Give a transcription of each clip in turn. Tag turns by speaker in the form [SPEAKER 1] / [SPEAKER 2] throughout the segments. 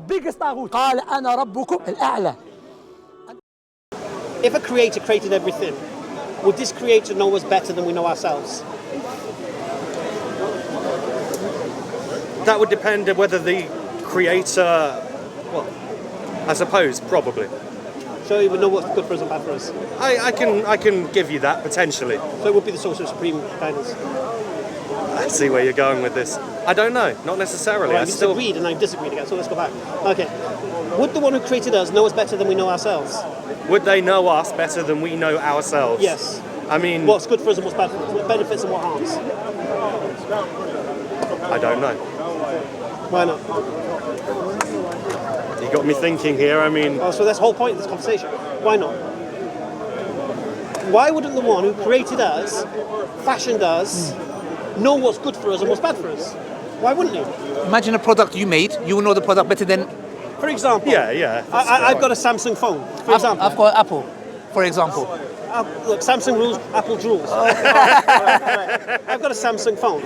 [SPEAKER 1] biggest طاغوت قال أنا ربكم الأعلى.
[SPEAKER 2] If a creator created everything, would this creator know us better than we know ourselves?
[SPEAKER 3] That would depend on whether the creator, well, I suppose, probably.
[SPEAKER 2] So he would know what's good for us and bad for us.
[SPEAKER 3] I can give you that, potentially.
[SPEAKER 2] So it would be the source of supreme guidance.
[SPEAKER 3] I see where you're going with this. I don't know, not necessarily.
[SPEAKER 2] Right, we agreed and I disagreed again, so let's go back. Okay. Would the one who created us know us better than we know ourselves?
[SPEAKER 3] Would they know us better than we know ourselves?
[SPEAKER 2] Yes.
[SPEAKER 3] I mean...
[SPEAKER 2] What's good for us and what's bad for us? What benefits and what harms?
[SPEAKER 3] I don't know.
[SPEAKER 2] Why not?
[SPEAKER 3] You got me thinking here, I mean...
[SPEAKER 2] Oh, so that's the whole point of this conversation. Why not? Why wouldn't the one who created us, fashioned us, know what's good for us and what's bad for us? Why wouldn't he?
[SPEAKER 1] Imagine a product you made, you will know the product better than...
[SPEAKER 2] For example...
[SPEAKER 3] Yeah.
[SPEAKER 2] I've got a Samsung phone, for example.
[SPEAKER 1] I've got Apple, for example.
[SPEAKER 2] Look, Samsung rules, Apple drools. Right. I've got a Samsung phone.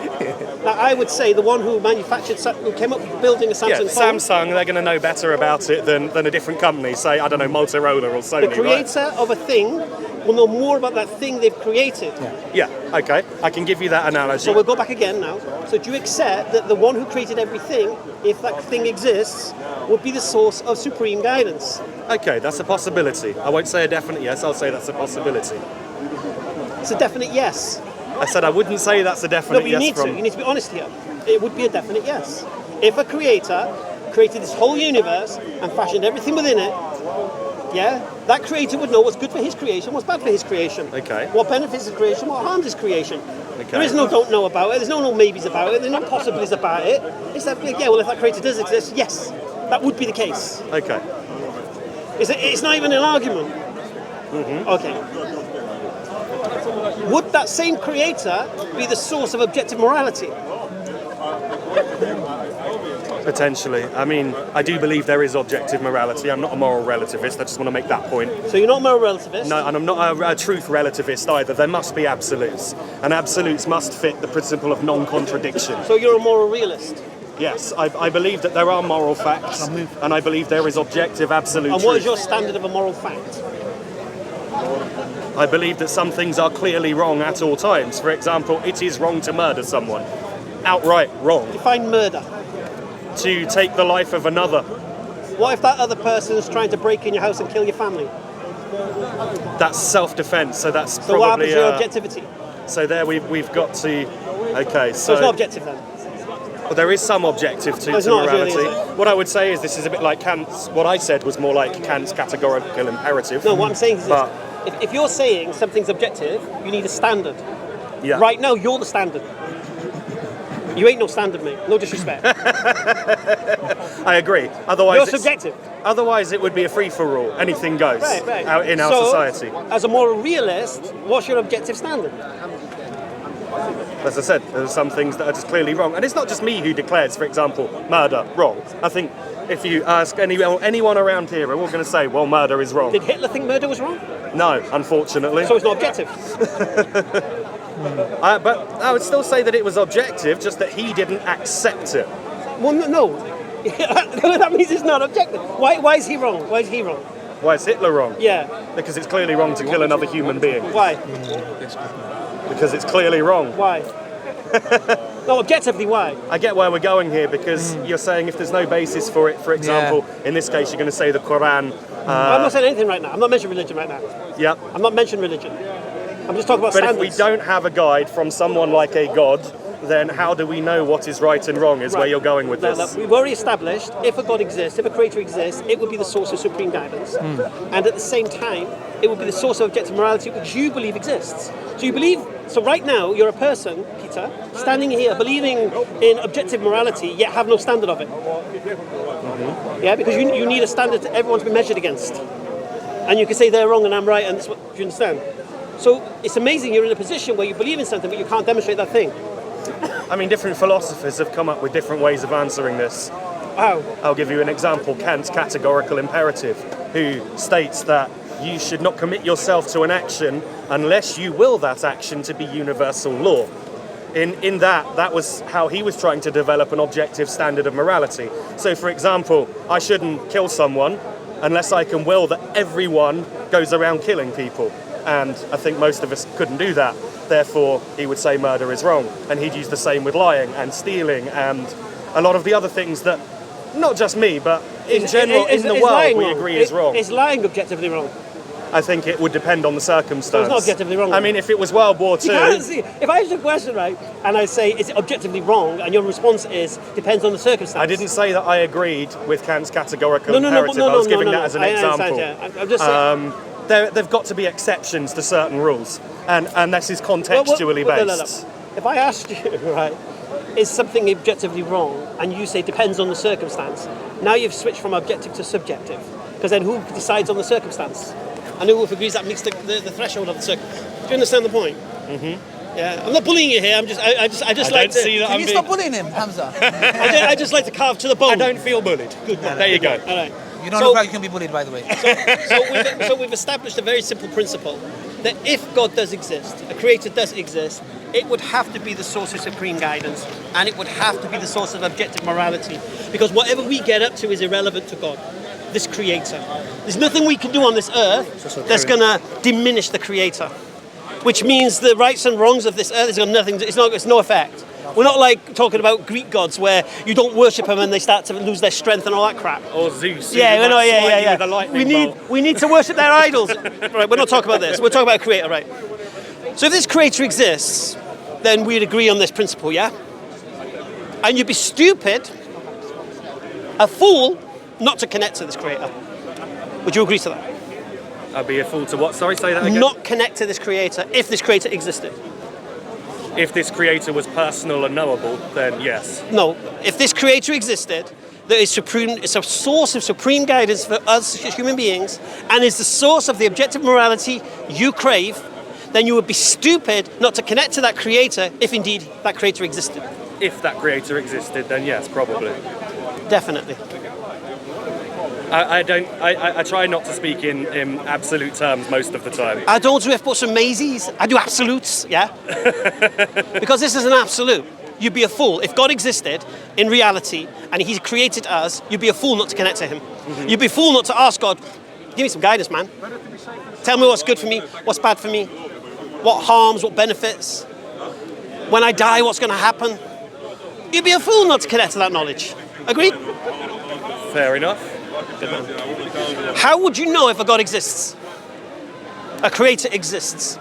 [SPEAKER 2] Now, I would say the one who came up with building a Samsung phone...
[SPEAKER 3] Samsung, they're going to know better about it than a different company, say, I don't know, Motorola or Sony.
[SPEAKER 2] The creator of a thing will know more about that thing they've created.
[SPEAKER 3] Yeah, okay, I can give you that analogy.
[SPEAKER 2] So we'll go back again now. So do you accept that the one who created everything, if that thing exists, would be the source of supreme guidance?
[SPEAKER 3] Okay, that's a possibility. I won't say a definite yes, I'll say that's a possibility.
[SPEAKER 2] It's a definite yes.
[SPEAKER 3] I said I wouldn't say that's a definite
[SPEAKER 2] No, but you
[SPEAKER 3] yes
[SPEAKER 2] need to be honest here. It would be a definite yes. If a creator created this whole universe and fashioned everything within it, yeah, that creator would know what's good for his creation, what's bad for his creation.
[SPEAKER 3] Okay.
[SPEAKER 2] What benefits his creation, what harms his creation.
[SPEAKER 3] Okay.
[SPEAKER 2] There is no don't know about it, there's no maybes about it, there's no possibilities about it. It's that, yeah, well, if that creator does exist, yes, that would be the case.
[SPEAKER 3] Okay.
[SPEAKER 2] It's not even an argument.
[SPEAKER 3] Mm-hmm.
[SPEAKER 2] Okay. Would that same creator be the source of objective morality?
[SPEAKER 3] Potentially. I mean, I do believe there is objective morality. I'm not a moral relativist. I just want to make that point.
[SPEAKER 2] So you're not a moral relativist?
[SPEAKER 3] No, and I'm not a truth relativist either. There must be absolutes. And absolutes must fit the principle of non-contradiction.
[SPEAKER 2] So you're a moral realist?
[SPEAKER 3] Yes, I believe that there are moral facts, and I believe there is objective absolute
[SPEAKER 2] And what
[SPEAKER 3] truth.
[SPEAKER 2] is your standard of a moral fact?
[SPEAKER 3] I believe that some things are clearly wrong at all times. For example, it is wrong to murder someone. Outright wrong.
[SPEAKER 2] Define murder.
[SPEAKER 3] To take the life of another.
[SPEAKER 2] What if that other person is trying to break in your house and kill your family?
[SPEAKER 3] That's self-defense, so that's
[SPEAKER 2] so
[SPEAKER 3] probably...
[SPEAKER 2] So what happens to your objectivity?
[SPEAKER 3] So there we've got to... Okay,
[SPEAKER 2] so... it's not objective then?
[SPEAKER 3] Well, there is some objective to morality. Really, what I would say is this is a bit like Kant's... What I said was more like Kant's categorical imperative.
[SPEAKER 2] No, what I'm saying is this. If you're saying something's objective, you need a standard.
[SPEAKER 3] Yeah.
[SPEAKER 2] Right now, you're the standard. You ain't no standard, mate. No disrespect.
[SPEAKER 3] I agree. Otherwise,
[SPEAKER 2] you're subjective.
[SPEAKER 3] Otherwise, it would be a free-for-all. Anything goes out in our society.
[SPEAKER 2] As a moral realist, what's your objective standard?
[SPEAKER 3] As I said, there are some things that are just clearly wrong. And it's not just me who declares, for example, murder wrong. I think if you ask anyone around here, we're all going to say, well, murder is wrong.
[SPEAKER 2] Did Hitler think murder was wrong?
[SPEAKER 3] No, unfortunately.
[SPEAKER 2] So it's not objective?
[SPEAKER 3] But I would still say that it was objective, just that he didn't accept it.
[SPEAKER 2] Well, no. That means it's not objective. Why is he wrong? Why is he wrong?
[SPEAKER 3] Why is Hitler wrong?
[SPEAKER 2] Yeah.
[SPEAKER 3] Because it's clearly wrong to kill another human being.
[SPEAKER 2] Why?
[SPEAKER 3] Because it's clearly wrong.
[SPEAKER 2] Why? No, objectively, why?
[SPEAKER 3] I get where we're going here, because you're saying if there's no basis for it, for example, in this case you're going to say the Quran...
[SPEAKER 2] I'm not saying anything right now. I'm not mentioning religion right now.
[SPEAKER 3] Yep.
[SPEAKER 2] I'm not mentioning religion. I'm just talking about standards.
[SPEAKER 3] But if we don't have a guide from someone like a God, then how do we know what is right and wrong is where you're going with this.
[SPEAKER 2] We've already established if a God exists, if a creator exists, it would be the source of supreme guidance. And at the same time, it would be the source of objective morality which you believe exists. So you believe... So right now, you're a person, Peter, standing here believing in objective morality, yet have no standard of it. Yeah, because you need a standard that everyone's been measured against. And you can say they're wrong and I'm right, and that's what, do you understand? So it's amazing you're in a position where you believe in something, but you can't demonstrate that thing.
[SPEAKER 3] I mean, different philosophers have come up with different ways of answering this.
[SPEAKER 2] How?
[SPEAKER 3] I'll give you an example, Kant's categorical imperative, who states that you should not commit yourself to an action unless you will that action to be universal law. in that was how he was trying to develop an objective standard of morality. So, for example, I shouldn't kill someone unless I can will that everyone goes around killing people. And I think most of us couldn't do that. Therefore, he would say murder is wrong. And he'd use the same with lying and stealing and a lot of the other things that, not just me, but in general, in the world, we agree is wrong.
[SPEAKER 2] Is lying objectively wrong?
[SPEAKER 3] I think it would depend on the circumstance.
[SPEAKER 2] So it's not objectively wrong.
[SPEAKER 3] I mean, if it was World War II...
[SPEAKER 2] You can't see. If I ask you a question, right, and I say, is it objectively wrong, and your response is, depends on the circumstance.
[SPEAKER 3] I didn't say that I agreed with Kant's categorical imperative. I was giving that as an example.
[SPEAKER 2] I'm just saying...
[SPEAKER 3] There've got to be exceptions to certain rules, and this is contextually based.
[SPEAKER 2] No. If I asked you, right, is something objectively wrong, and you say depends on the circumstance, now you've switched from objective to subjective, because then who decides on the circumstance? And who agrees that meets the threshold of the circumstance? Do you understand the point? Mm-hmm. Yeah, I'm not bullying you here. I just like to
[SPEAKER 1] see that. Can you stop bullying him, Hamza?
[SPEAKER 2] I just like to carve to the bone.
[SPEAKER 3] I don't feel bullied.
[SPEAKER 2] Good.
[SPEAKER 3] There you go.
[SPEAKER 2] All right.
[SPEAKER 1] You don't look like you can be bullied, by the way.
[SPEAKER 2] So we've established a very simple principle that if God does exist, a creator does exist, it would have to be the source of supreme guidance, and it would have to be the source of objective morality, because whatever we get up to is irrelevant to God, this creator. There's nothing we can do on this earth that's going to diminish the creator, which means the rights and wrongs of this earth has got nothing. It's no effect. We're not like talking about Greek gods where you don't worship them and they start to lose their strength and all that crap.
[SPEAKER 3] Or Zeus.
[SPEAKER 2] We need to worship their idols. Right, we're not talking about this. We're talking about a creator, right? So if this creator exists, then we'd agree on this principle, yeah? And you'd be stupid, a fool, not to connect to this creator. Would you agree to that?
[SPEAKER 3] I'd be a fool to what? Sorry, say that again.
[SPEAKER 2] Not connect to this creator if this creator existed.
[SPEAKER 3] If this creator was personal and knowable, then yes.
[SPEAKER 2] No, if this creator existed, that is supreme, it's a source of supreme guidance for us as human beings, and is the source of the objective morality you crave, then you would be stupid not to connect to that creator if indeed that creator existed.
[SPEAKER 3] If that creator existed, then yes, probably.
[SPEAKER 2] Definitely.
[SPEAKER 3] I try not to speak in absolute terms most of the time.
[SPEAKER 2] I don't do F-boats and Maisies. I do absolutes, yeah? Because this is an absolute. You'd be a fool. If God existed in reality and He created us, you'd be a fool not to connect to Him. Mm-hmm. You'd be a fool not to ask God, give me some guidance, man. Tell me what's good for me, what's bad for me, what harms, what benefits. When I die, what's going to happen? You'd be a fool not to connect to that knowledge. Agreed?
[SPEAKER 3] Fair enough.
[SPEAKER 2] Good man. How would you know if a God exists? A creator exists?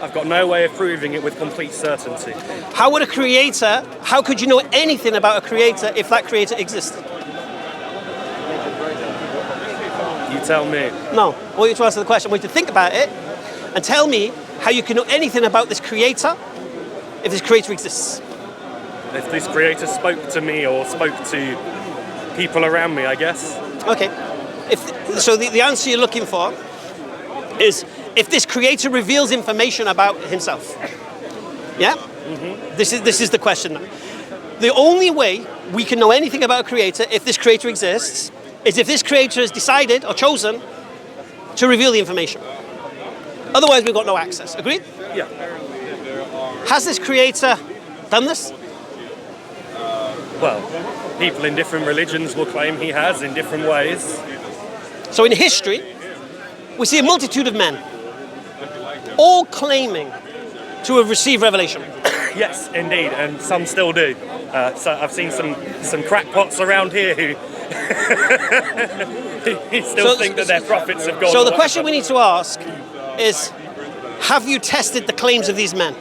[SPEAKER 3] I've got no way of proving it with complete certainty.
[SPEAKER 2] How could you know anything about a creator if that creator existed?
[SPEAKER 3] You tell me.
[SPEAKER 2] No, I want you to answer the question. I want you to think about it and tell me how you can know anything about this creator if this creator exists.
[SPEAKER 3] If this creator spoke to me or spoke to people around me, I guess.
[SPEAKER 2] Okay. So the answer you're looking for is if this creator reveals information about himself. Yeah? Mm-hmm. This is the question now. The only way we can know anything about a creator if this creator exists is if this creator has decided or chosen to reveal the information. Otherwise, we've got no access. Agreed?
[SPEAKER 3] Yeah.
[SPEAKER 2] Has this creator done this?
[SPEAKER 3] Well, people in different religions will claim he has in different ways.
[SPEAKER 2] So in history, we see a multitude of men, all claiming to have received revelation.
[SPEAKER 3] Yes, indeed, and some still do. So I've seen some crackpots around here who still think that they're prophets of God.
[SPEAKER 2] So the question we need to ask is, have you tested the claims of these men?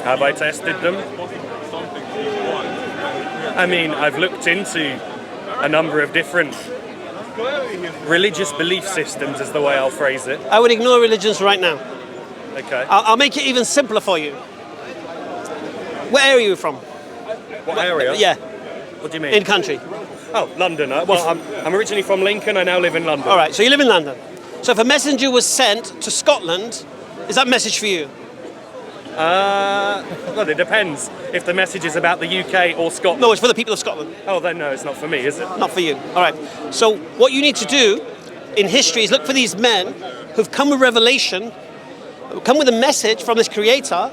[SPEAKER 3] Have I tested them? I mean, I've looked into a number of different religious belief systems, is the way I'll phrase it.
[SPEAKER 2] I would ignore religions right now.
[SPEAKER 3] Okay.
[SPEAKER 2] I'll make it even simpler for you. Where area are you from?
[SPEAKER 3] What area?
[SPEAKER 2] Yeah.
[SPEAKER 3] What do you mean?
[SPEAKER 2] In country.
[SPEAKER 3] Oh, London. Well, I'm originally from Lincoln. I now live in London.
[SPEAKER 2] All right, so you live in London. So if a messenger was sent to Scotland, is that message for you?
[SPEAKER 3] Well, it depends if the message is about the UK or Scotland.
[SPEAKER 2] No, it's for the people of Scotland.
[SPEAKER 3] Oh, then no, it's not for me, is it?
[SPEAKER 2] Not for you. All right. So what you need to do in history is look for these men who've come with revelation, come with a message from this creator,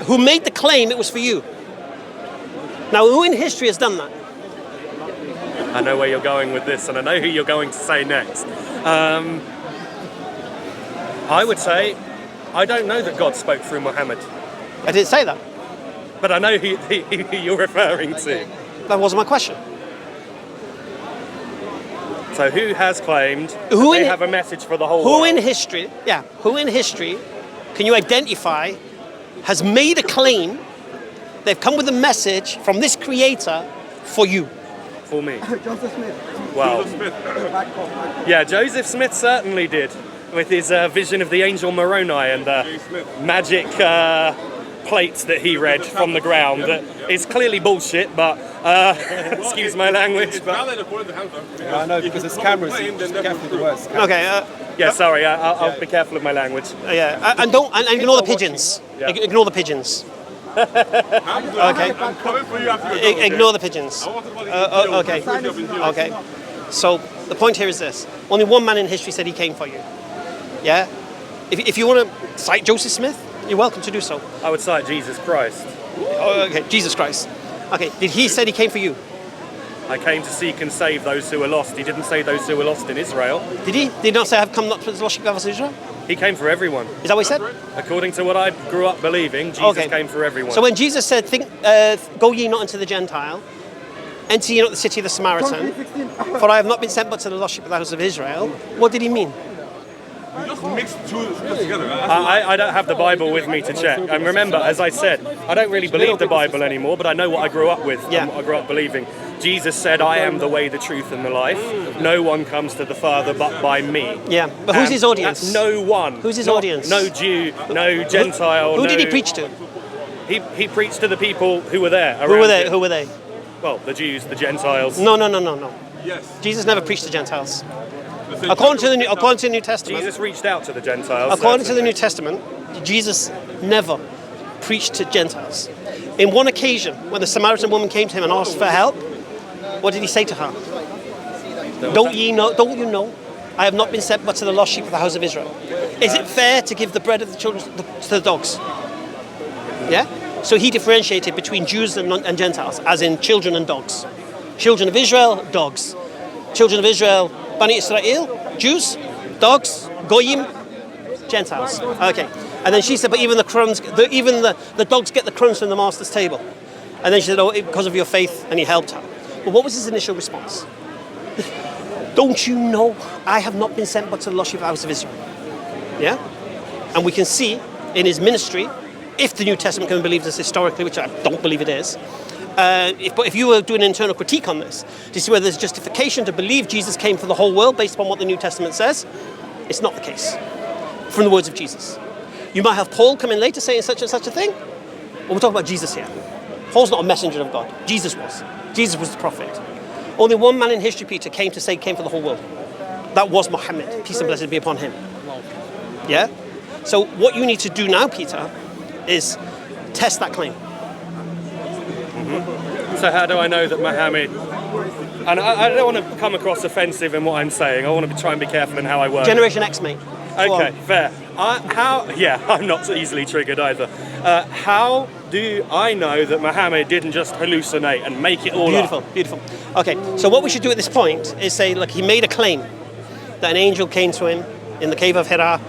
[SPEAKER 2] who made the claim it was for you. Now, who in history has done that?
[SPEAKER 3] I know where you're going with this, and I know who you're going to say next. I would say, I don't know that God spoke through Muhammad,
[SPEAKER 2] I didn't say that.
[SPEAKER 3] but I know who you're referring to.
[SPEAKER 2] That wasn't my question.
[SPEAKER 3] So who has claimed
[SPEAKER 2] Who
[SPEAKER 3] that they
[SPEAKER 2] in-
[SPEAKER 3] have a message for the whole
[SPEAKER 2] Who
[SPEAKER 3] world?
[SPEAKER 2] in history, can you identify, has made a claim, they've come with a message from this creator for you?
[SPEAKER 3] For me.
[SPEAKER 4] Joseph Smith.
[SPEAKER 3] Well,
[SPEAKER 4] Back.
[SPEAKER 3] yeah, Joseph Smith certainly did, with his vision of the angel Moroni and the magic plates that he read from the ground. That is clearly bullshit, but excuse my language. But
[SPEAKER 4] I know, because there's cameras, so just be careful with the words.
[SPEAKER 2] Okay,
[SPEAKER 3] yeah, sorry, I'll be careful of my language.
[SPEAKER 2] and ignore the pigeons.
[SPEAKER 3] Yeah.
[SPEAKER 2] Ignore the pigeons. Okay. Ignore the pigeons. Okay. Okay. So the point here is this: only one man in history said he came for you. Yeah. If you want to cite Joseph Smith, you're welcome to do so.
[SPEAKER 3] I would cite Jesus Christ.
[SPEAKER 2] Okay, Jesus Christ. Okay. Did he say he came for you?
[SPEAKER 3] I came to seek and save those who were lost. He didn't say those who were lost in Israel.
[SPEAKER 2] Did he? Did he not say I've come not to the lost sheep of Israel?
[SPEAKER 3] He came for everyone.
[SPEAKER 2] Is that what he said?
[SPEAKER 3] According to what I grew up believing, Jesus came for everyone.
[SPEAKER 2] So when Jesus said, "Go ye not into the Gentile, enter ye not the city of the Samaritan, for I have not been sent but to the lost sheep of the house of Israel," what did he mean?
[SPEAKER 5] You just mix two together.
[SPEAKER 3] I don't have the Bible with me to check. And remember, as I said, I don't really believe the Bible anymore, but I know what I grew up with and what I grew up believing. Jesus said, "I am the way, the truth, and the life. No one comes to the Father but by me."
[SPEAKER 2] Yeah, but who's his audience?
[SPEAKER 3] That's no one.
[SPEAKER 2] Who's his audience?
[SPEAKER 3] No Jew, no Gentile.
[SPEAKER 2] Who did he preach to?
[SPEAKER 3] He preached to the people who were there.
[SPEAKER 2] Who were
[SPEAKER 3] around
[SPEAKER 2] they?
[SPEAKER 3] him.
[SPEAKER 2] Who were they?
[SPEAKER 3] Well, the Jews, the Gentiles.
[SPEAKER 2] No.
[SPEAKER 5] Yes.
[SPEAKER 2] Jesus never preached to Gentiles. According to the New Testament,
[SPEAKER 3] Jesus reached out to the Gentiles.
[SPEAKER 2] according to the
[SPEAKER 3] certainly.
[SPEAKER 2] New Testament, Jesus never preached to Gentiles. In one occasion, when the Samaritan woman came to him and asked for help, what did he say to her? Don't you know, I have not been sent but to the lost sheep of the house of Israel. Is it fair to give the bread of the children to the dogs? Yeah? So he differentiated between Jews and Gentiles, as in children and dogs. Children of Israel, dogs. Children of Israel, Bani Israel, Jews, dogs, Goyim, Gentiles. Okay. And then she said, but even the crumbs, even the dogs get the crumbs from the master's table. And then she said, oh, because of your faith, and he helped her. But what was his initial response? Don't you know I have not been sent but to the lost sheep of the house of Israel? Yeah? And we can see in his ministry, if the New Testament can be believed as historically, which I don't believe it is, but if you were doing an internal critique on this, to see whether there's justification to believe Jesus came for the whole world based upon what the New Testament says, it's not the case. From the words of Jesus. You might have Paul come in later saying such and such a thing, but we're talking about Jesus here. Paul's not a messenger of God. Jesus was. Jesus was the prophet. Only one man in history, Peter, came for the whole world. That was Muhammad. Peace and blessings be upon him. Yeah? So what you need to do now, Peter, is test that claim.
[SPEAKER 3] So how do I know that Muhammad... And I don't want to come across offensive in what I'm saying. I want to try and be careful in how I word it.
[SPEAKER 2] Generation X, mate. Go
[SPEAKER 3] Okay,
[SPEAKER 2] on.
[SPEAKER 3] fair. I'm not so easily triggered either. How do I know that Muhammad didn't just hallucinate and make it all
[SPEAKER 2] Beautiful,
[SPEAKER 3] up?
[SPEAKER 2] beautiful. Okay, so what we should do at this point is say, look, he made a claim that an angel came to him in the cave of Hira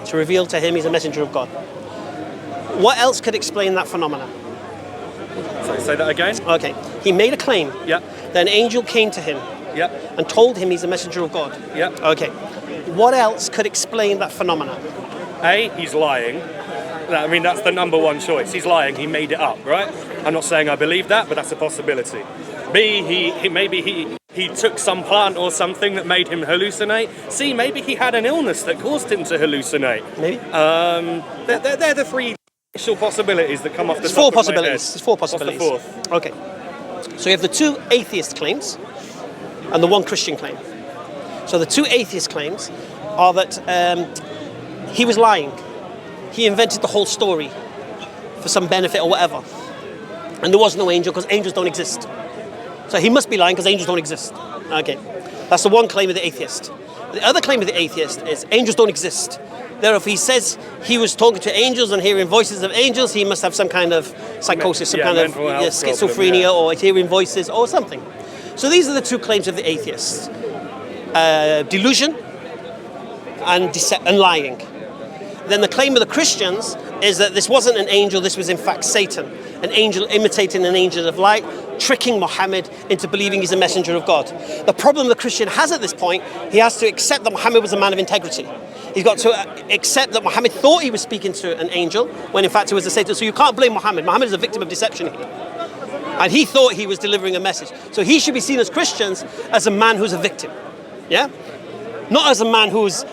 [SPEAKER 2] to reveal to him he's a messenger of God. What else could explain that phenomenon?
[SPEAKER 3] So say that again?
[SPEAKER 2] Okay, he made a claim
[SPEAKER 3] Yep,
[SPEAKER 2] that an angel came to him
[SPEAKER 3] yep,
[SPEAKER 2] and told him he's a messenger of God.
[SPEAKER 3] yep.
[SPEAKER 2] Okay, what else could explain that phenomenon?
[SPEAKER 3] A, he's lying. I mean, that's the number one choice. He's lying, he made it up, right? I'm not saying I believe that, but that's a possibility. B, he took some plant or something that made him hallucinate. C, maybe he had an illness that caused him to hallucinate.
[SPEAKER 2] Maybe?
[SPEAKER 3] They're the three initial possibilities that come off the
[SPEAKER 2] There's
[SPEAKER 3] top
[SPEAKER 2] four
[SPEAKER 3] of my
[SPEAKER 2] possibilities.
[SPEAKER 3] head.
[SPEAKER 2] There's four
[SPEAKER 3] What's the
[SPEAKER 2] possibilities.
[SPEAKER 3] fourth?
[SPEAKER 2] Okay, so you have the two atheist claims and the one Christian claim. So the two atheist claims are that he was lying. He invented the whole story for some benefit or whatever. And there was no angel because angels don't exist. So he must be lying because angels don't exist. Okay, that's the one claim of the atheist. The other claim of the atheist is angels don't exist. Therefore, if he says he was talking to angels and hearing voices of angels, he must have some kind of psychosis, some kind of schizophrenia,
[SPEAKER 3] problem,
[SPEAKER 2] or hearing voices or something. So these are the two claims of the atheists. Delusion and lying. Then the claim of the Christians is that this wasn't an angel, this was in fact Satan, an angel imitating an angel of light, tricking Muhammad into believing he's a messenger of God. The problem the Christian has at this point, he has to accept that Muhammad was a man of integrity. He's got to accept that Muhammad thought he was speaking to an angel, when in fact it was a Satan. So you can't blame Muhammad. Muhammad is a victim of deception here. And he thought he was delivering a message. So he should be seen as Christians as a man who's a victim. Yeah? Not as a man who's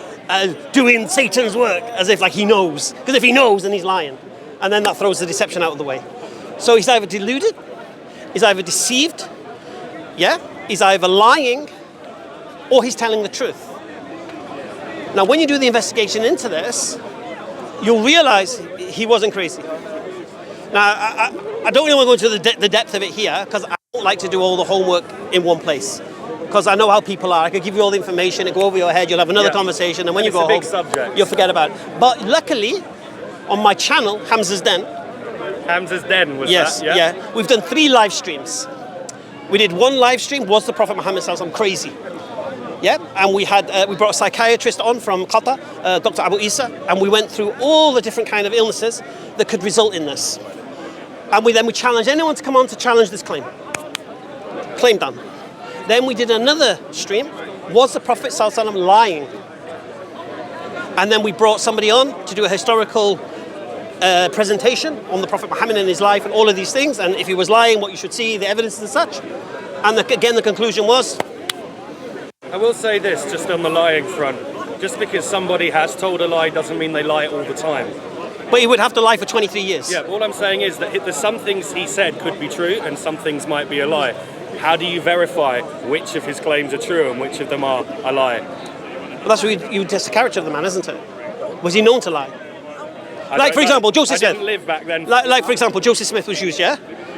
[SPEAKER 2] doing Satan's work, as if like he knows. Because if he knows, then he's lying. And then that throws the deception out of the way. So he's either deluded, he's either deceived, yeah? He's either lying, or he's telling the truth. Now, when you do the investigation into this, you'll realize he wasn't crazy. Now, I don't really want to go into the depth of it here, because I don't like to do all the homework in one place. Because I know how people are. I could give you all the information, it go over your head, you'll have another conversation, and when you go home, you'll forget about it. But luckily, on my channel, Hamza's Den.
[SPEAKER 3] Hamza's Den was
[SPEAKER 2] yes,
[SPEAKER 3] that?
[SPEAKER 2] Yeah. We've done 3 live streams. We did one live stream, was the Prophet Muhammad Sallallahu Alaihi Wasallam crazy? Yeah, and we brought a psychiatrist on from Qatar, Dr. Abu Isa, and we went through all the different kind of illnesses that could result in this. And we challenged anyone to come on to challenge this claim. Claim done. Then we did another stream, was the Prophet Sallallahu Alaihi Wasallam lying? And then we brought somebody on to do a historical presentation on the Prophet Muhammad and his life and all of these things, and if he was lying, what you should see, the evidence and such. And again, the conclusion was...
[SPEAKER 3] I will say this, just on the lying front. Just because somebody has told a lie doesn't mean they lie all the time.
[SPEAKER 2] But he would have to lie for 23 years.
[SPEAKER 3] Yeah, all I'm saying is that there's some things he said could be true and some things might be a lie. How do you verify which of his claims are true and which of them are a lie?
[SPEAKER 2] Well, that's what you test the character of the man, isn't it? Was he known to lie? Like, for example, Joseph Smith.
[SPEAKER 3] I didn't live back then.
[SPEAKER 2] Like, for example, Joseph Smith was used, yeah?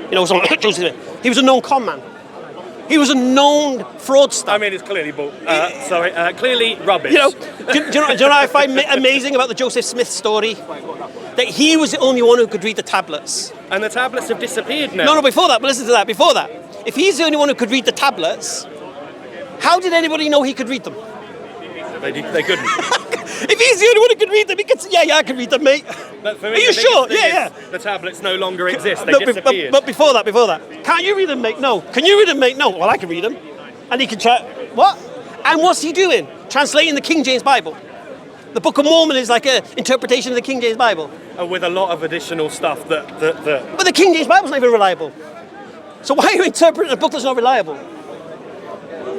[SPEAKER 2] You know, Joseph Smith. He was a known con man. He was a known fraudster.
[SPEAKER 3] I mean, it's clearly clearly rubbish.
[SPEAKER 2] You know, do you know what I find amazing about the Joseph Smith story? That he was the only one who could read the tablets.
[SPEAKER 3] And the tablets have disappeared now.
[SPEAKER 2] No, before that, but listen to that. Before that, if he's the only one who could read the tablets, how did anybody know he could read them?
[SPEAKER 3] They couldn't.
[SPEAKER 2] If he's the only one who could read them, he could say, yeah, I can read them, mate.
[SPEAKER 3] But for me,
[SPEAKER 2] are you sure? Yeah.
[SPEAKER 3] The tablets no longer exist. They disappeared.
[SPEAKER 2] But before that, can't you read them, mate? No. Can you read them, mate? No. Well, I can read them. And he can try. What? And what's he doing? Translating the King James Bible. The Book of Mormon is like an interpretation of the King James Bible.
[SPEAKER 3] With a lot of additional stuff that.
[SPEAKER 2] But the King James Bible's not even reliable. So why are you interpreting a book that's not reliable?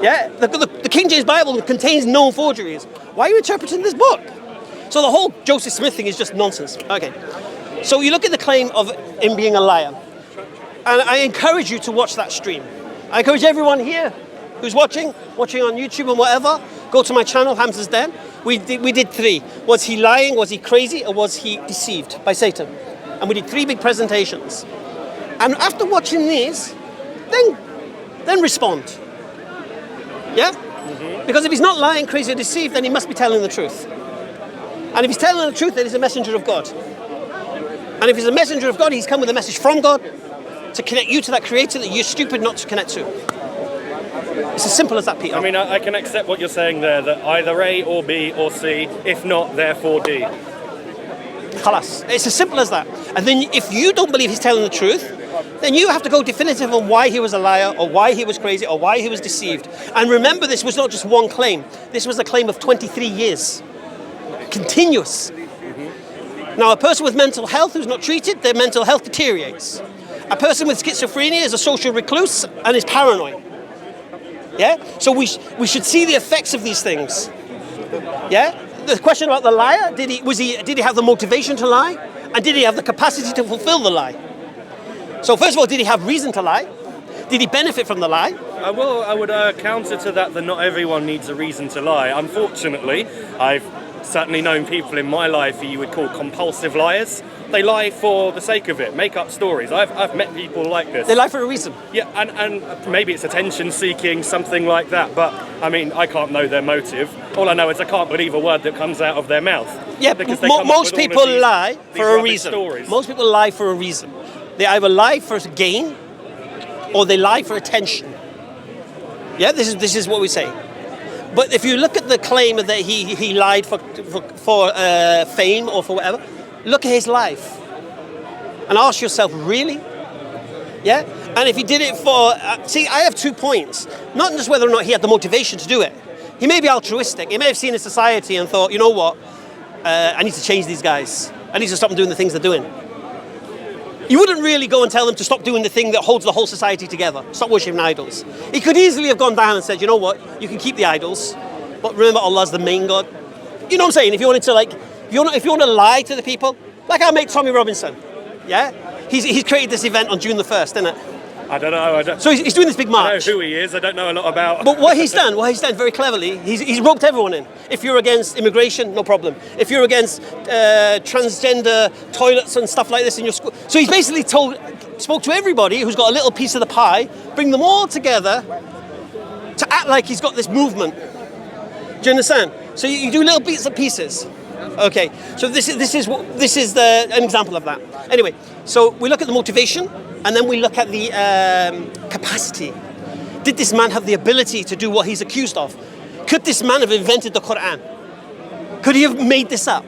[SPEAKER 2] Yeah, the King James Bible contains known forgeries. Why are you interpreting this book? So the whole Joseph Smith thing is just nonsense. Okay, so you look at the claim of him being a liar, and I encourage you to watch that stream. I encourage everyone here who's watching on YouTube and whatever, go to my channel, Hamza's Den. We did 3. Was he lying? Was he crazy? Or was he deceived by Satan? And we did 3 big presentations. And after watching these, then respond. Yeah? Mm-hmm. Because if he's not lying, crazy, or deceived, then he must be telling the truth. And if he's telling the truth, then he's a messenger of God. And if he's a messenger of God, he's come with a message from God to connect you to that creator that you're stupid not to connect to. It's as simple as that, Peter.
[SPEAKER 3] I mean, I can accept what you're saying there, that either A or B or C, if not, therefore D.
[SPEAKER 2] Khalas. It's as simple as that. And then if you don't believe he's telling the truth, then you have to go definitive on why he was a liar, or why he was crazy, or why he was deceived. And remember, this was not just one claim. This was a claim of 23 years. Continuous. Mm-hmm. Now, a person with mental health who's not treated, their mental health deteriorates. A person with schizophrenia is a social recluse and is paranoid. Yeah? So we should see the effects of these things. Yeah? The question about the liar, did he have the motivation to lie? And did he have the capacity to fulfill the lie? So first of all, did he have reason to lie? Did he benefit from the lie?
[SPEAKER 3] Well, I would counter to that not everyone needs a reason to lie. Unfortunately, I've certainly known people in my life who you would call compulsive liars, They lie for the sake of it, make up stories. I've met people like this.
[SPEAKER 2] They lie for a reason.
[SPEAKER 3] Yeah, and maybe it's attention seeking, something like that. But I mean, I can't know their motive. All I know is I can't believe a word that comes out of their mouth.
[SPEAKER 2] Yeah,
[SPEAKER 3] because they come up
[SPEAKER 2] most
[SPEAKER 3] with all
[SPEAKER 2] people
[SPEAKER 3] of these
[SPEAKER 2] lie for a
[SPEAKER 3] rubbish
[SPEAKER 2] reason.
[SPEAKER 3] stories.
[SPEAKER 2] Most people lie for a reason. They either lie for gain, or they lie for attention. Yeah, this is what we say. But if you look at the claim that he lied for fame or for whatever, look at his life and ask yourself, really? Yeah? And if he did it for... see, I have 2 points. Not just whether or not he had the motivation to do it. He may be altruistic. He may have seen a society and thought, you know what? I need to change these guys. I need to stop them doing the things they're doing. You wouldn't really go and tell them to stop doing the thing that holds the whole society together. Stop worshipping idols. He could easily have gone down and said, you know what? You can keep the idols, but remember Allah's the main God. You know what I'm saying? If you wanted to, like... If you want to lie to the people, like our mate Tommy Robinson, yeah? He's created this event on June the 1st, isn't it?
[SPEAKER 3] I don't know.
[SPEAKER 2] So he's doing this big march.
[SPEAKER 3] I know who he is. I don't know a lot about...
[SPEAKER 2] But what he's done very cleverly, he's roped everyone in. If you're against immigration, no problem. If you're against transgender toilets and stuff like this in your school... So he's basically spoke to everybody who's got a little piece of the pie, bring them all together to act like he's got this movement. Do you understand? So you do little bits and pieces. Okay, so this is an example of that. Anyway, so we look at the motivation, and then we look at the capacity. Did this man have the ability to do what he's accused of? Could this man have invented the Quran? Could he have made this up?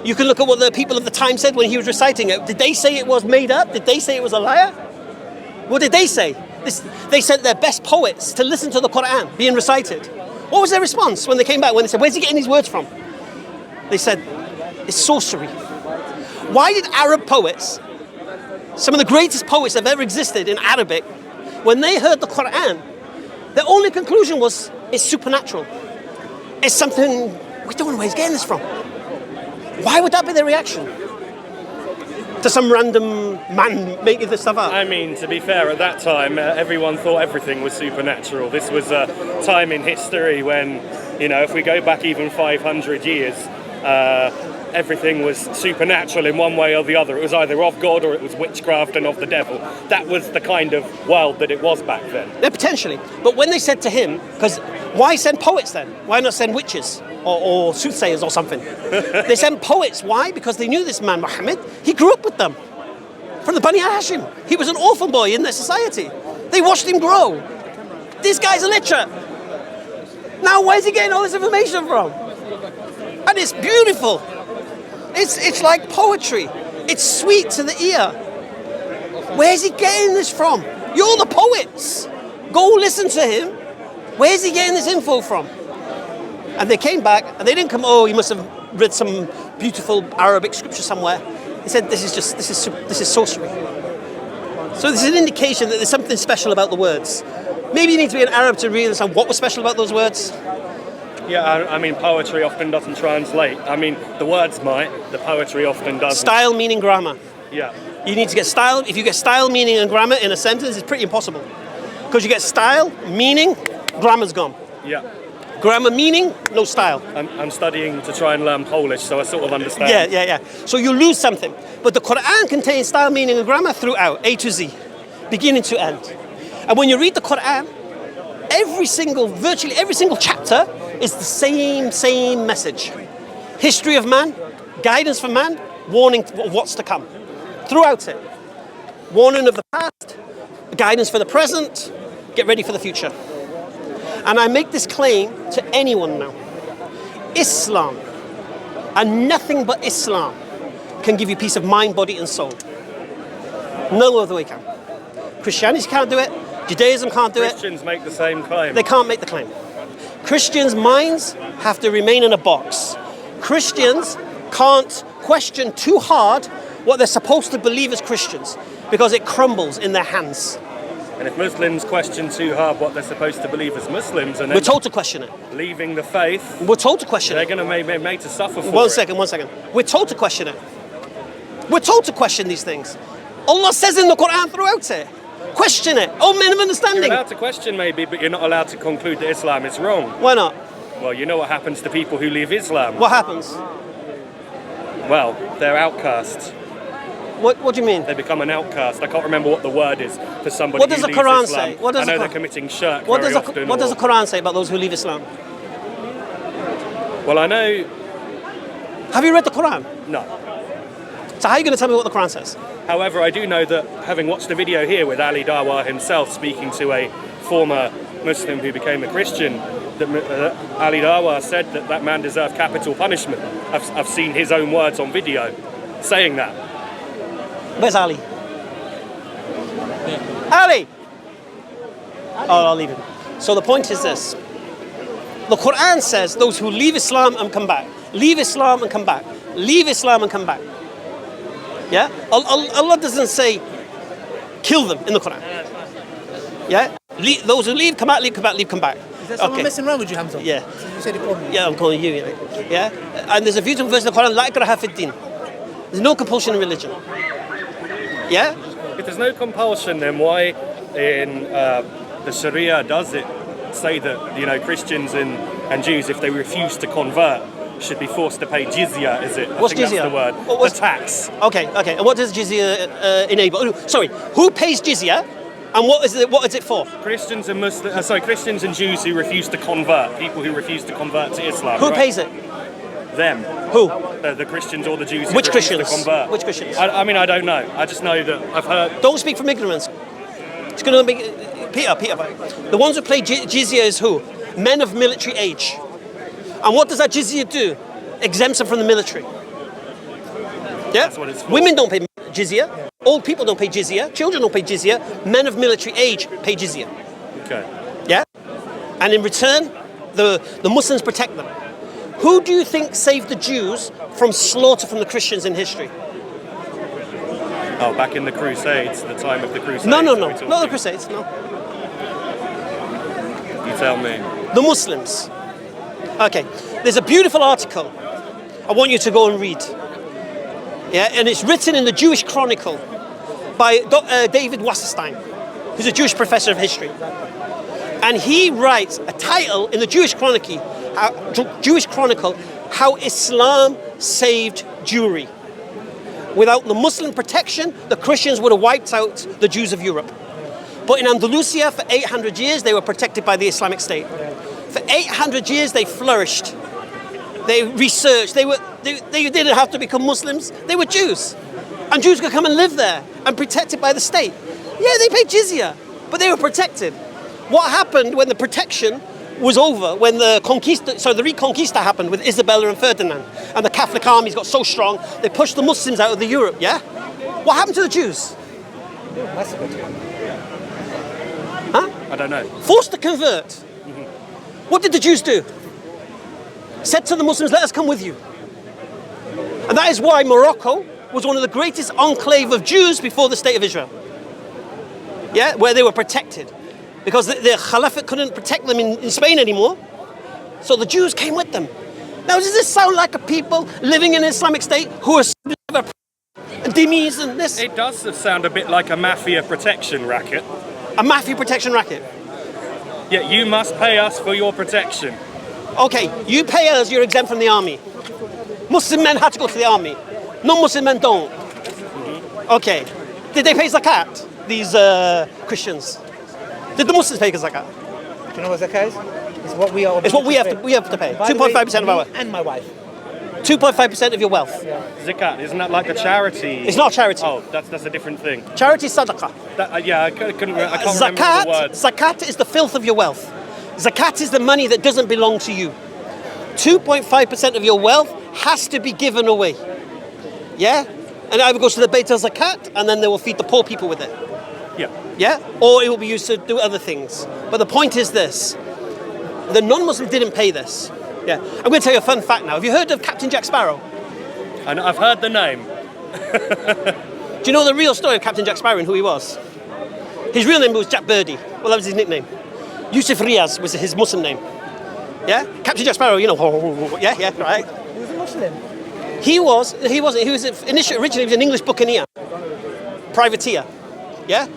[SPEAKER 2] You can look at what the people of the time said when he was reciting it. Did they say it was made up? Did they say it was a liar? What did they say? They sent their best poets to listen to the Quran being recited. What was their response when they came back? When they said, where's he getting these words from? They said, it's sorcery. Why did Arab poets, some of the greatest poets that have ever existed in Arabic, when they heard the Quran, their only conclusion was, it's supernatural. It's something, we don't know where he's getting this from. Why would that be their reaction? To some random man making this stuff up?
[SPEAKER 3] I mean, to be fair, at that time, everyone thought everything was supernatural. This was a time in history when, if we go back even 500 years, everything was supernatural in one way or the other. It was either of God or it was witchcraft and of the devil. That was the kind of world that it was back then.
[SPEAKER 2] Yeah, potentially. But when they said to him, because why send poets then? Why not send witches or soothsayers or something? They sent poets. Why? Because they knew this man, Muhammad. He grew up with them. From the Bani Hashim. He was an orphan boy in their society. They watched him grow. This guy's illiterate. Now where's he getting all this information from? And it's beautiful. It's like poetry. It's sweet to the ear. Where's he getting this from? You're the poets. Go listen to him. Where's he getting this info from? And they came back, and they didn't come, he must have read some beautiful Arabic scripture somewhere. They said, this is sorcery. So this is an indication that there's something special about the words. Maybe you need to be an Arab to really understand what was special about those words.
[SPEAKER 3] Yeah, I mean, poetry often doesn't translate. I mean, the words might, the poetry often doesn't.
[SPEAKER 2] Style, meaning, grammar.
[SPEAKER 3] Yeah.
[SPEAKER 2] You need to get style. If you get style, meaning, and grammar in a sentence, it's pretty impossible. Because you get style, meaning, grammar's gone.
[SPEAKER 3] Yeah.
[SPEAKER 2] Grammar, meaning, no style.
[SPEAKER 3] I'm studying to try and learn Polish, so I sort of understand.
[SPEAKER 2] Yeah. So you lose something. But the Quran contains style, meaning, and grammar throughout, A to Z, beginning to end. And when you read the Quran, virtually every single chapter is the same message. History of man, guidance for man, warning of what's to come. Throughout it. Warning of the past, guidance for the present, get ready for the future. And I make this claim to anyone now. Islam, and nothing but Islam, can give you peace of mind, body and soul. No other way can. Christianity can't do it. Judaism can't do it.
[SPEAKER 3] Christians make the same claim.
[SPEAKER 2] They can't make the claim. Christians' minds have to remain in a box. Christians can't question too hard what they're supposed to believe as Christians because it crumbles in their hands.
[SPEAKER 3] And if Muslims question too hard what they're supposed to believe as Muslims and then
[SPEAKER 2] we're told to question it.
[SPEAKER 3] Leaving the faith,
[SPEAKER 2] we're told to question
[SPEAKER 3] they're
[SPEAKER 2] it.
[SPEAKER 3] going to be made to suffer for it.
[SPEAKER 2] One second. We're told to question it. We're told to question these things. Allah says in the Quran throughout it. Question it. Oh, men of understanding.
[SPEAKER 3] You're allowed to question maybe, but you're not allowed to conclude that Islam is wrong.
[SPEAKER 2] Why not?
[SPEAKER 3] Well, you know what happens to people who leave Islam.
[SPEAKER 2] What happens?
[SPEAKER 3] Well, they're outcasts.
[SPEAKER 2] What do you mean?
[SPEAKER 3] They become an outcast. I can't remember what the word is for somebody
[SPEAKER 2] What does
[SPEAKER 3] who
[SPEAKER 2] the
[SPEAKER 3] leaves
[SPEAKER 2] Quran
[SPEAKER 3] Islam.
[SPEAKER 2] say? What does
[SPEAKER 3] I know
[SPEAKER 2] the
[SPEAKER 3] they're
[SPEAKER 2] Qur-
[SPEAKER 3] committing shirk
[SPEAKER 2] What
[SPEAKER 3] very
[SPEAKER 2] does the
[SPEAKER 3] often.
[SPEAKER 2] What does the Quran say about those who leave Islam?
[SPEAKER 3] Well, I know...
[SPEAKER 2] Have you read the Quran?
[SPEAKER 3] No.
[SPEAKER 2] So how are you going to tell me what the Quran says?
[SPEAKER 3] However, I do know that, having watched a video here with Ali Dawah himself speaking to a former Muslim who became a Christian, that Ali Dawah said that that man deserved capital punishment. I've seen his own words on video saying that.
[SPEAKER 2] Where's Ali? Ali! Oh, I'll leave him. So the point is this. The Quran says those who leave Islam and come back. Leave Islam and come back. Leave Islam and come back. Yeah? Allah doesn't say kill them in the Quran. Yeah? Those who leave, come back, leave, come back, leave, come back.
[SPEAKER 1] Is there someone messing around with you, Hamza?
[SPEAKER 2] Yeah.
[SPEAKER 1] You said he called me.
[SPEAKER 2] Yeah, I'm calling you. Yeah? And there's a beautiful verse in the Quran, La ikraha fid din. There's no compulsion in religion. Yeah?
[SPEAKER 3] If there's no compulsion, then why in the Sharia does it say that, Christians and Jews, if they refuse to convert, should be forced to pay jizya, is it?
[SPEAKER 2] What's
[SPEAKER 3] I think
[SPEAKER 2] jizya?
[SPEAKER 3] That's the word.
[SPEAKER 2] What's
[SPEAKER 3] the tax.
[SPEAKER 2] Okay. And what does jizya enable? Sorry, who pays jizya and what is it for?
[SPEAKER 3] Christians and Jews who refuse to convert, people who refuse to convert to Islam.
[SPEAKER 2] Who
[SPEAKER 3] right?
[SPEAKER 2] pays it?
[SPEAKER 3] Them.
[SPEAKER 2] Who?
[SPEAKER 3] The Christians or the Jews who
[SPEAKER 2] Which
[SPEAKER 3] refuse
[SPEAKER 2] Christians?
[SPEAKER 3] to convert.
[SPEAKER 2] Which Christians?
[SPEAKER 3] I mean, I don't know. I just know that I've heard...
[SPEAKER 2] Don't speak from ignorance. It's going to be... Peter. The ones who pay jizya is who? Men of military age. And what does that jizya do? Exempts them from the military. Yeah?
[SPEAKER 3] That's what it's for.
[SPEAKER 2] Women don't pay jizya. Old people don't pay jizya. Children don't pay jizya. Men of military age pay jizya.
[SPEAKER 3] Okay.
[SPEAKER 2] Yeah? And in return, the Muslims protect them. Who do you think saved the Jews from slaughter from the Christians in history?
[SPEAKER 3] Oh, back in the Crusades, the time of the Crusades.
[SPEAKER 2] No. Not the Crusades, no.
[SPEAKER 3] You tell me.
[SPEAKER 2] The Muslims. Okay. There's a beautiful article I want you to go and read. Yeah, and it's written in the Jewish Chronicle by David Wasserstein, who's a Jewish professor of history. And he writes a title in the Jewish Chronicle, How Islam Saved Jewry. Without the Muslim protection, the Christians would have wiped out the Jews of Europe. But in Andalusia, for 800 years, they were protected by the Islamic State. For 800 years, they flourished. They researched. They didn't have to become Muslims. They were Jews. And Jews could come and live there and protected by the state. Yeah, they paid jizya, but they were protected. What happened when the protection was over, when the Reconquista happened with Isabella and Ferdinand, and the Catholic armies got so strong, they pushed the Muslims out of Europe, yeah? What happened to the Jews? Huh?
[SPEAKER 3] I don't know.
[SPEAKER 2] Forced to convert. What did the Jews do? Said to the Muslims, let us come with you. And that is why Morocco was one of the greatest enclave of Jews before the state of Israel. Yeah, where they were protected. Because the Caliphate couldn't protect them in Spain anymore. So the Jews came with them. Now, does this sound like a people living in an Islamic state who are dhimmis and this?
[SPEAKER 3] It does sound a bit like a mafia protection racket.
[SPEAKER 2] A mafia protection racket?
[SPEAKER 3] Yeah, you must pay us for your protection.
[SPEAKER 2] Okay, you pay us, you're exempt from the army. Muslim men had to go to the army. Non-Muslim men don't. Okay. Did they pay zakat, these Christians? Did the Muslims pay zakat?
[SPEAKER 1] Do you know what zakat is? It's what we are.
[SPEAKER 2] It's what we have to pay. 2.5% of our wealth.
[SPEAKER 1] And my wife.
[SPEAKER 2] 2.5% of your wealth.
[SPEAKER 3] Zakat, isn't that like a charity?
[SPEAKER 2] It's not a charity.
[SPEAKER 3] Oh, that's a different thing.
[SPEAKER 2] Charity is sadaqah.
[SPEAKER 3] I can't remember the word.
[SPEAKER 2] Zakat is the filth of your wealth. Zakat is the money that doesn't belong to you. 2.5% of your wealth has to be given away. Yeah? And it either goes to the Beit al-Zakat, and then they will feed the poor people with it.
[SPEAKER 3] Yeah.
[SPEAKER 2] Yeah? Or it will be used to do other things. But the point is this. The non-Muslims didn't pay this. Yeah. I'm going to tell you a fun fact now. Have you heard of Captain Jack Sparrow?
[SPEAKER 3] I've heard the name.
[SPEAKER 2] Do you know the real story of Captain Jack Sparrow and who he was? His real name was Jack Birdie. Well, that was his nickname. Yusuf Riaz was his Muslim name. Yeah? Captain Jack Sparrow, you know. Yeah, right.
[SPEAKER 1] He was a Muslim.
[SPEAKER 2] He wasn't. He was originally an English buccaneer. Privateer. Yeah?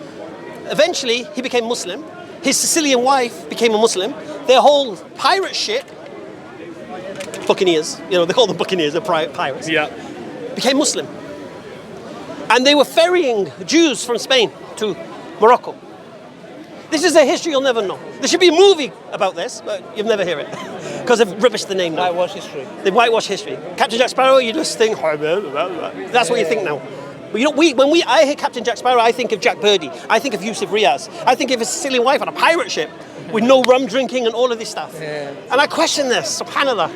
[SPEAKER 2] Eventually, he became Muslim. His Sicilian wife became a Muslim. Their whole pirate ship, buccaneers, they call them buccaneers, they're pirates.
[SPEAKER 3] Yeah.
[SPEAKER 2] Became Muslim. And they were ferrying Jews from Spain to Morocco. This is a history you'll never know. There should be a movie about this, but you'll never hear it because they've rubbished the name now.
[SPEAKER 1] Whitewash history.
[SPEAKER 2] They whitewash history. Captain Jack Sparrow, you just think, that's what you think now. But you know, I hear Captain Jack Sparrow, I think of Jack Birdie. I think of Yusuf Riaz. I think of his Sicilian wife on a pirate ship with no rum drinking and all of this stuff.
[SPEAKER 1] Yeah.
[SPEAKER 2] And I question this, subhanAllah.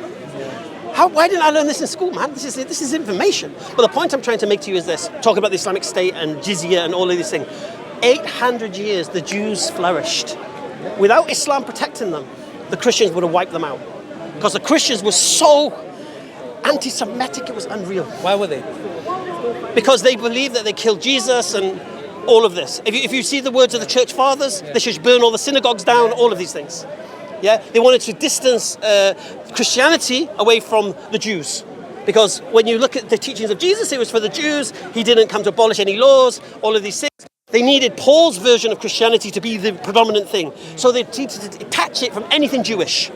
[SPEAKER 2] Why didn't I learn this in school, man? This is information. But the point I'm trying to make to you is this. Talk about the Islamic State and jizya and all of these things. 800 years the Jews flourished. Without Islam protecting them, the Christians would have wiped them out. Because the Christians were so anti-Semitic, it was unreal.
[SPEAKER 1] Why were they?
[SPEAKER 2] Because they believed that they killed Jesus and all of this. If you see the words of the church fathers, they should burn all the synagogues down, all of these things. Yeah, they wanted to distance Christianity away from the Jews. Because when you look at the teachings of Jesus, it was for the Jews. He didn't come to abolish any laws, all of these things. They needed Paul's version of Christianity to be the predominant thing. So they needed to detach it from anything Jewish.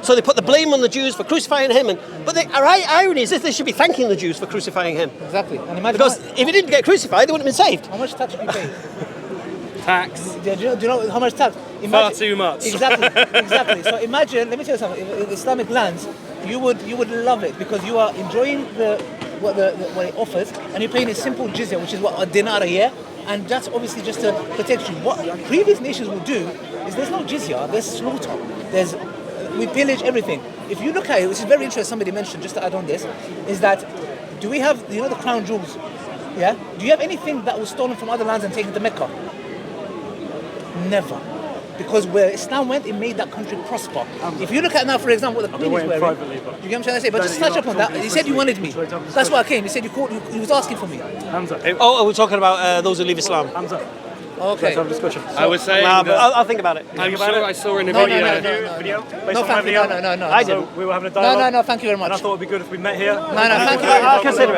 [SPEAKER 2] So they put the blame on the Jews for crucifying him. But the irony is they should be thanking the Jews for crucifying him.
[SPEAKER 1] Exactly. And imagine
[SPEAKER 2] because if he didn't get crucified, they wouldn't have been saved.
[SPEAKER 1] How much tax did you pay?
[SPEAKER 4] Tax.
[SPEAKER 1] Do you know how much tax?
[SPEAKER 4] Far too much.
[SPEAKER 1] Exactly, exactly. So imagine, let me tell you something. In Islamic lands, you would love it because you are enjoying what it offers, and you're paying a simple jizya, which is what, a dinar a year, and that's obviously just to protect you. What previous nations will do is there's no jizya, there's slaughter, we pillage everything. If you look at it, which is very interesting, somebody mentioned, just to add on this, is that do we have, the crown jewels? Yeah? Do you have anything that was stolen from other lands and taken to Mecca? Never. Because where Islam went, it made that country prosper. If you look at now, for example, what the Queen is wearing, you get what I'm trying to say? But just touch up on that. You said you wanted me. That's why I came. You said you was asking for me.
[SPEAKER 4] Hamza.
[SPEAKER 2] Oh, we're talking about those who leave Islam.
[SPEAKER 4] Hamza.
[SPEAKER 1] Okay.
[SPEAKER 4] Let's have a discussion.
[SPEAKER 3] I was saying
[SPEAKER 2] I'll think about it.
[SPEAKER 3] I'm sure I saw in a
[SPEAKER 1] No,
[SPEAKER 3] video.
[SPEAKER 1] no. No, thank you. No.
[SPEAKER 2] I didn't.
[SPEAKER 4] We were having a dialogue.
[SPEAKER 1] No, thank you very
[SPEAKER 4] And I
[SPEAKER 1] much.
[SPEAKER 4] thought it'd be good if we met here.
[SPEAKER 1] No, thank you.
[SPEAKER 2] I'll consider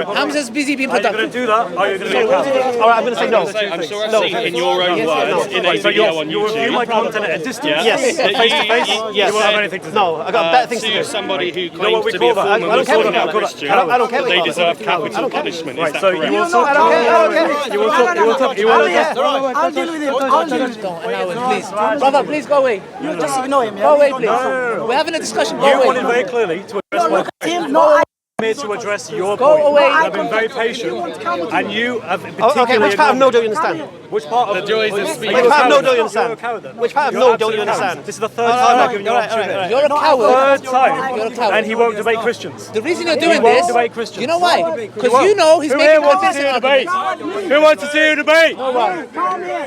[SPEAKER 2] it.
[SPEAKER 1] Hamza's busy being
[SPEAKER 4] Are you going
[SPEAKER 1] productive.
[SPEAKER 4] to do that? Or are you going to do that?
[SPEAKER 2] All right, I'm going to say no.
[SPEAKER 3] I'm sure I've seen in your own words in a
[SPEAKER 4] So
[SPEAKER 3] video on
[SPEAKER 4] you review
[SPEAKER 3] YouTube.
[SPEAKER 4] my content at a distance?
[SPEAKER 2] Yes.
[SPEAKER 3] That
[SPEAKER 2] Face to face?
[SPEAKER 3] you
[SPEAKER 2] Yes.
[SPEAKER 4] You won't have anything to do?
[SPEAKER 2] No, I've got better things to
[SPEAKER 3] to
[SPEAKER 2] do.
[SPEAKER 3] somebody who
[SPEAKER 4] know what
[SPEAKER 3] claims
[SPEAKER 4] we
[SPEAKER 3] to be a
[SPEAKER 4] call that?
[SPEAKER 3] former
[SPEAKER 2] I don't care
[SPEAKER 3] Muslim
[SPEAKER 2] what
[SPEAKER 3] or
[SPEAKER 2] we call it.
[SPEAKER 3] Christian,
[SPEAKER 2] I don't care
[SPEAKER 3] that
[SPEAKER 2] what
[SPEAKER 3] they
[SPEAKER 2] we call it.
[SPEAKER 3] deserve capital punishment. Is that
[SPEAKER 4] So you
[SPEAKER 3] correct?
[SPEAKER 4] will talk.
[SPEAKER 2] I don't care.
[SPEAKER 4] You will talk. You will talk. You will talk.
[SPEAKER 6] I'll deal with it.
[SPEAKER 1] Don't allow it, please. Brother, please go away.
[SPEAKER 6] You just ignore him.
[SPEAKER 1] Go away, please. We're having a discussion. Go
[SPEAKER 4] You wanted
[SPEAKER 1] away.
[SPEAKER 4] very clearly to address my
[SPEAKER 6] Him, no,
[SPEAKER 4] I'm here to address your
[SPEAKER 1] Go
[SPEAKER 4] point.
[SPEAKER 1] away.
[SPEAKER 4] I've been very patient, and you have particularly.
[SPEAKER 2] Okay, which part of no don't you understand?
[SPEAKER 4] Which part of
[SPEAKER 3] The joys of
[SPEAKER 4] Are you
[SPEAKER 3] speaking.
[SPEAKER 2] Which
[SPEAKER 4] a
[SPEAKER 2] part of no
[SPEAKER 4] coward?
[SPEAKER 2] don't you
[SPEAKER 4] You're a
[SPEAKER 2] understand?
[SPEAKER 4] coward then.
[SPEAKER 2] Which part of
[SPEAKER 4] You're
[SPEAKER 2] no
[SPEAKER 4] absolute
[SPEAKER 2] don't you
[SPEAKER 4] coward.
[SPEAKER 2] understand?
[SPEAKER 4] This is the third time I've given you an opportunity.
[SPEAKER 1] You're a coward.
[SPEAKER 4] Third time.
[SPEAKER 1] You're a coward.
[SPEAKER 4] And he won't debate Christians.
[SPEAKER 1] The reason you're
[SPEAKER 4] He
[SPEAKER 1] doing
[SPEAKER 4] won't
[SPEAKER 1] this,
[SPEAKER 4] debate Christians.
[SPEAKER 1] you know why? Because
[SPEAKER 4] won't.
[SPEAKER 1] you know he's
[SPEAKER 4] Who
[SPEAKER 1] making
[SPEAKER 4] here wants to
[SPEAKER 1] convincing
[SPEAKER 4] see a debate?
[SPEAKER 1] arguments.
[SPEAKER 4] Who wants to see a debate?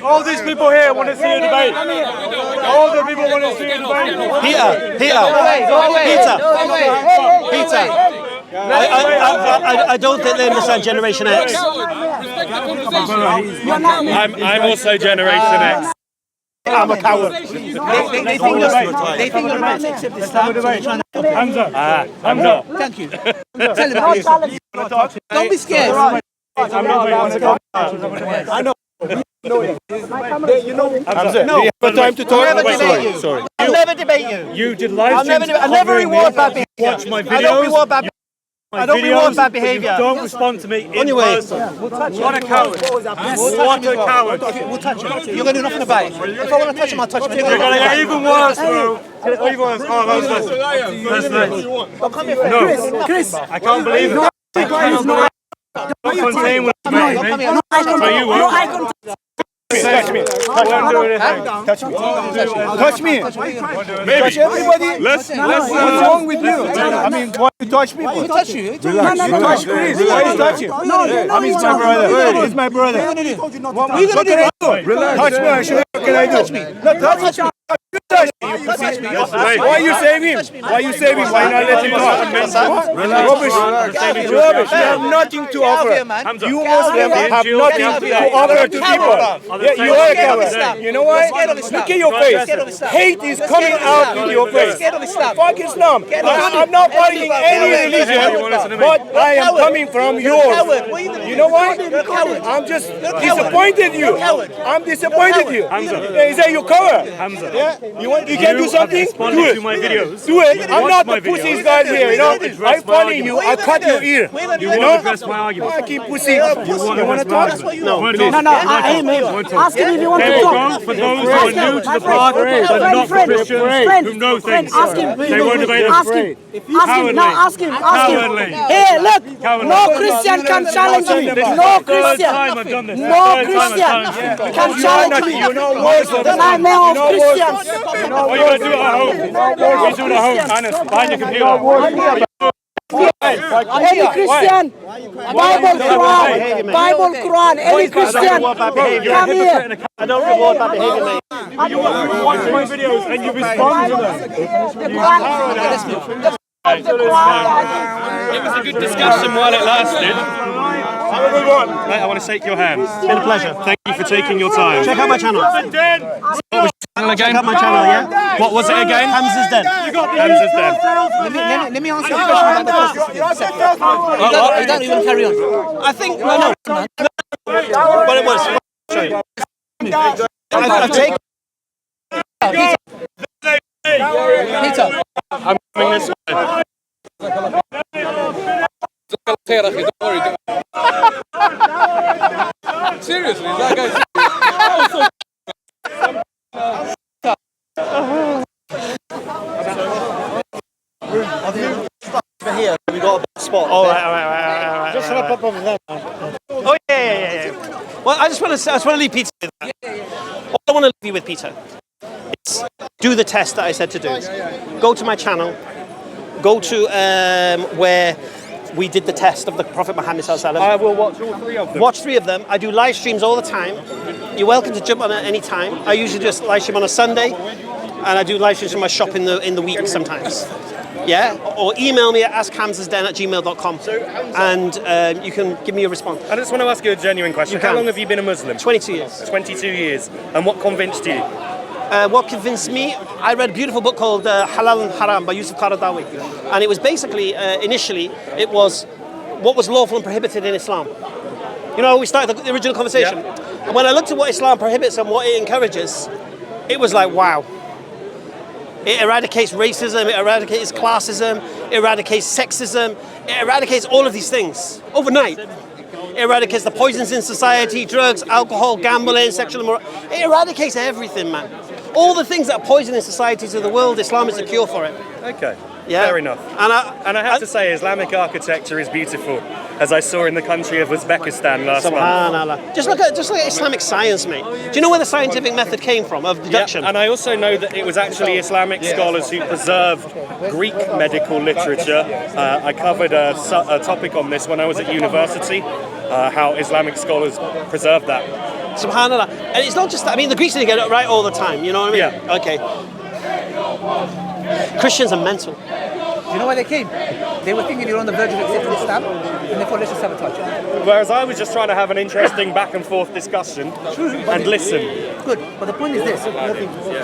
[SPEAKER 4] All these people here want to see a debate. All the people want to see a debate.
[SPEAKER 2] Peter.
[SPEAKER 1] Go away.
[SPEAKER 2] Peter.
[SPEAKER 1] Go away.
[SPEAKER 2] Peter. I don't think they understand Generation X.
[SPEAKER 3] I'm also Generation X.
[SPEAKER 2] I'm a coward.
[SPEAKER 1] They think you're about to accept Islam, so they're trying to...
[SPEAKER 3] Ah, I'm not.
[SPEAKER 1] Thank you. Tell him that. Don't be scared.
[SPEAKER 4] I'm not. I know. Hamza,
[SPEAKER 2] No.
[SPEAKER 4] do you have time to talk?
[SPEAKER 2] I'll never debate you.
[SPEAKER 4] Sorry.
[SPEAKER 2] I'll never debate you.
[SPEAKER 4] You did live
[SPEAKER 2] I'll never
[SPEAKER 4] streams.
[SPEAKER 2] I never
[SPEAKER 4] covering
[SPEAKER 2] reward
[SPEAKER 4] me.
[SPEAKER 2] bad behavior.
[SPEAKER 4] Watch my videos.
[SPEAKER 2] I don't reward bad behavior.
[SPEAKER 4] My
[SPEAKER 2] I don't reward
[SPEAKER 4] videos,
[SPEAKER 2] bad
[SPEAKER 4] but you
[SPEAKER 2] behavior.
[SPEAKER 4] don't respond to me in
[SPEAKER 2] Anyway.
[SPEAKER 4] person. What a coward. What a coward.
[SPEAKER 1] We'll touch him. You're going to do nothing about it. If I want to touch him, I'll touch him.
[SPEAKER 4] You're going to get even worse, bro. Even worse. Oh, that's nice.
[SPEAKER 1] Don't come here, friend.
[SPEAKER 4] No.
[SPEAKER 1] Chris.
[SPEAKER 4] I can't believe it. I can't believe it. Don't contain what you
[SPEAKER 1] Don't come here.
[SPEAKER 4] So you won't. Touch me. I won't do anything. Touch me. Touch me. Touch everybody.
[SPEAKER 3] Let's
[SPEAKER 4] What's wrong with you? I mean, why you touch me?
[SPEAKER 1] Who touch you?
[SPEAKER 4] Touch please. Why you touch you? I mean, it's my brother. It's my brother.
[SPEAKER 1] What are you going to do?
[SPEAKER 4] What can I do? Touch me. I should. What can I do?
[SPEAKER 1] Touch me.
[SPEAKER 4] No, touch me.
[SPEAKER 1] Touch me.
[SPEAKER 4] Why you save him? Why you save him? Why not let him talk? Rubbish. Rubbish. You have nothing to offer. You Muslims have nothing to offer to people. Yeah, you are a coward. You know why? Look at your face. Hate is coming out in your face. Fuck Islam. I'm not fighting any religion, but I am coming from yours. You know why? I'm just disappointed you. I'm disappointed you. Is that your coward?
[SPEAKER 3] Hamza.
[SPEAKER 4] Yeah? You can do something? Do it.
[SPEAKER 6] my videos.
[SPEAKER 4] Do it. I'm not the
[SPEAKER 6] my videos.
[SPEAKER 4] pussies guys here, you know. I'm funny you. I'll cut your ear.
[SPEAKER 6] You want to address my argument?
[SPEAKER 4] I keep pussy. You want to talk?
[SPEAKER 6] No.
[SPEAKER 7] Ask him if you want to talk.
[SPEAKER 6] For those who are new to the path, but not Christians who know things,
[SPEAKER 7] Ask him.
[SPEAKER 6] they won't obey them.
[SPEAKER 7] Ask him. Ask him.
[SPEAKER 6] Cowardly.
[SPEAKER 7] Hey, look. No Christian can challenge me. No Christian. No Christian can challenge me.
[SPEAKER 4] You know words of
[SPEAKER 7] The nightmare of Christians.
[SPEAKER 6] What are you going to do at home? What are you doing at home? Anas, behind your computer.
[SPEAKER 7] Any Christian, Bible, Quran, any Christian, come here.
[SPEAKER 2] I don't reward bad behavior, mate.
[SPEAKER 6] You watch my videos and you respond to them.
[SPEAKER 7] The Quran.
[SPEAKER 3] It was a good discussion while it lasted.
[SPEAKER 4] Have a good one.
[SPEAKER 3] Mate, I want to shake your hand.
[SPEAKER 2] It's been a pleasure.
[SPEAKER 3] Thank you for taking your time.
[SPEAKER 2] Check out my channel. Check out my channel, yeah?
[SPEAKER 3] What was it again?
[SPEAKER 2] Hamza's dead.
[SPEAKER 3] Hamza's dead.
[SPEAKER 1] Let me answer the question about the you don't even carry on.
[SPEAKER 2] I think, no. But it was. Sorry. I've taken.
[SPEAKER 1] Peter.
[SPEAKER 3] I'm coming this way.
[SPEAKER 8] Seriously, that guy's
[SPEAKER 2] Here, we got a spot.
[SPEAKER 3] All right.
[SPEAKER 2] Just have a pop over there. Oh yeah. Well, I just want to leave Peter with that. All I want to leave you with, Peter, is do the test that I said to do. Go to my channel. Go to where we did the test of the Prophet Muhammad sallallahu alaihi wasallam.
[SPEAKER 3] I will watch all 3 of them.
[SPEAKER 2] Watch 3 of them. I do live streams all the time. You're welcome to jump on at any time. I usually just live stream on a Sunday, and I do live streams from my shop in the week sometimes. Yeah, or email me at askhamzasden@gmail.com, and you can give me a response.
[SPEAKER 3] I just want to ask you a genuine question. How long have you been a Muslim?
[SPEAKER 2] 22 years.
[SPEAKER 3] 22 years. And what convinced you?
[SPEAKER 2] What convinced me? I read a beautiful book called Halal and Haram by Yusuf Qaradawi, and it was basically initially it was what was lawful and prohibited in Islam. You know, we started the original conversation, and when I looked at what Islam prohibits and what it encourages, it was like, wow. It eradicates racism, it eradicates classism, it eradicates sexism, it eradicates all of these things overnight. It eradicates the poisons in society, drugs, alcohol, gambling, sexual immorality. It eradicates everything, man. All the things that are poisoning societies of the world, Islam is the cure for it.
[SPEAKER 3] Okay,
[SPEAKER 2] Yeah.
[SPEAKER 3] fair enough. And I have to say, Islamic architecture is beautiful, as I saw in the country of Uzbekistan last month.
[SPEAKER 2] Subhanallah. Just look at Islamic science, mate. Do you know where the scientific method came from of deduction?
[SPEAKER 3] Yeah, and I also know that it was actually Islamic scholars who preserved Greek medical literature. I covered a topic on this when I was at university, how Islamic scholars preserved that.
[SPEAKER 2] Subhanallah. And it's not just that. I mean, the Greeks didn't get it right all the time, you know what I mean?
[SPEAKER 3] Yeah.
[SPEAKER 2] Okay. Christians are mental.
[SPEAKER 1] Do you know where they came? They were thinking you're on the verge of accepting Islam, and they thought, let's just sabotage it.
[SPEAKER 3] Whereas I was just trying to have an interesting back and forth discussion and listen.
[SPEAKER 1] Good, but the point is this.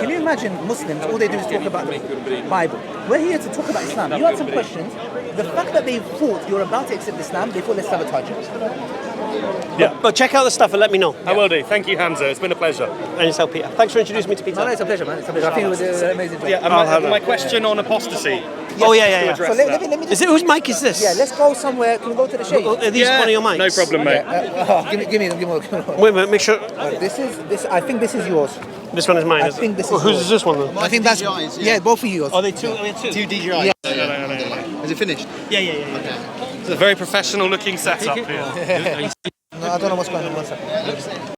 [SPEAKER 1] Can you imagine Muslims, all they do is talk about the Bible. We're here to talk about Islam. You had some questions. The fact that they thought you're about to accept Islam, they thought, let's sabotage it.
[SPEAKER 3] Yeah.
[SPEAKER 2] But check out the stuff and let me know.
[SPEAKER 3] I will do. Thank you, Hamza. It's been a pleasure.
[SPEAKER 2] And yourself, Peter. Thanks for introducing me to Peter.
[SPEAKER 1] No, it's a pleasure, man. It's a pleasure. I think it was amazing.
[SPEAKER 3] Yeah, and my question on apostasy.
[SPEAKER 2] Oh, yeah.
[SPEAKER 1] So let me
[SPEAKER 2] Is it, whose mic is this?
[SPEAKER 1] Yeah, let's go somewhere. Can we go to the shade?
[SPEAKER 2] Are these one of your mics?
[SPEAKER 3] No problem, mate.
[SPEAKER 1] Give me one.
[SPEAKER 2] Wait, make sure.
[SPEAKER 1] This. I think this is yours.
[SPEAKER 2] This one is mine.
[SPEAKER 1] I think this is
[SPEAKER 2] Whose
[SPEAKER 1] yours.
[SPEAKER 2] is this one then?
[SPEAKER 1] I think that's yeah, both of yours.
[SPEAKER 2] Are they two? Are they two?
[SPEAKER 9] Two DJIs.
[SPEAKER 1] Yeah.
[SPEAKER 9] Is it finished?
[SPEAKER 2] Yeah.
[SPEAKER 3] It's a very professional looking setup here.
[SPEAKER 1] No, I don't know what's going on. One second.